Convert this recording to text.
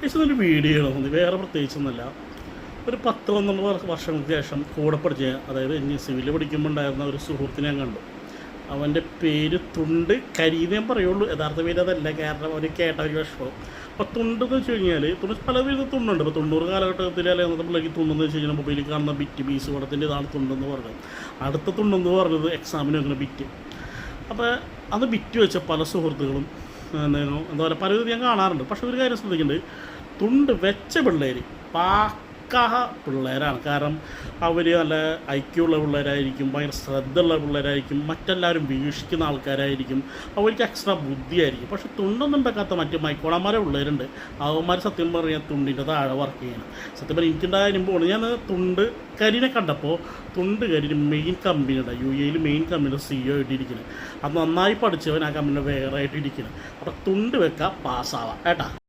ഇതൊരു വീഡിയോ ചെയ്യണമെന്ന് വേറെ പ്രത്യേകിച്ചൊന്നുമല്ല. ഒരു 10-12 വർഷങ്ങൾക്ക് ശേഷം കൂടെ പഠിച്ച, അതായത് എന്നെ സിവിൽ പഠിക്കുമ്പോൾ ഉണ്ടായിരുന്ന ഒരു സുഹൃത്തിനെ ഞാൻ കണ്ടു. അവൻ്റെ പേര് തുണ്ട് കരീന്നേ പറയുള്ളൂ, യഥാർത്ഥ പേര് അതല്ല, കാരണം അവർ കേട്ട ഒരു വിഷമം. അപ്പോൾ തുണ്ടെന്ന് വെച്ച് കഴിഞ്ഞാൽ തുണ്ട് പല പേര് തുണ്ടുണ്ട്. ഇപ്പോൾ 90 കാലഘട്ടത്തിൽ അല്ലെങ്കിൽ അന്നത്തെ പിള്ളേർക്ക് തുണ്ടെന്ന് വെച്ച് കഴിഞ്ഞാൽ മൊബൈലിൽ കാണുന്ന ബിറ്റ് ബീസ് പടത്തിൻ്റെ ഇതാണ് തുണ്ടെന്ന് പറഞ്ഞത്. അടുത്ത തുണ്ടെന്ന് പറഞ്ഞത് എക്സാമിന് വെക്കുന്ന ബിറ്റ്. അപ്പോൾ അത് ബിറ്റ് വെച്ച പല സുഹൃത്തുക്കളും എന്താ പറയുക പലരും ഞാൻ കാണാറുണ്ട്. പക്ഷേ ഒരു കാര്യം ശ്രദ്ധിക്കുന്നുണ്ട്, തുണ്ട് വെച്ച പിള്ളേർ പിള്ളേരാണ്. കാരണം അവർ നല്ല ഐക്യമുള്ള പിള്ളേരായിരിക്കും, ഭയങ്കര ശ്രദ്ധയുള്ള പിള്ളേരായിരിക്കും, മറ്റെല്ലാവരും വീക്ഷിക്കുന്ന ആൾക്കാരായിരിക്കും, അവർക്ക് എക്സ്ട്രാ ബുദ്ധിയായിരിക്കും. പക്ഷേ തുണ്ടൊന്നും വെക്കാത്ത മറ്റു മൈക്കോളന്മാരെ പിള്ളേരുണ്ട്, അവന്മാർ സത്യം പറഞ്ഞാൽ തുണ്ടിൻ്റെ താഴെ വർക്ക് ചെയ്യണം. സത്യം പറഞ്ഞാൽ എനിക്കുണ്ടായ അനുഭവമാണ്. ഞാൻ തുണ്ട് കരിനെ കണ്ടപ്പോൾ തുണ്ട് കരിന് മെയിൻ കമ്പനിയുടെ UAE മെയിൻ കമ്പനിയുടെ CEO ആയിട്ടിരിക്കുന്നത്. അത് നന്നായി പഠിച്ചവൻ ആ കമ്പനിയുടെ വേറെ ആയിട്ട് ഇരിക്കുന്നത്. അപ്പോൾ തുണ്ട് വെക്കുക, പാസ്സാവാം കേട്ടാ.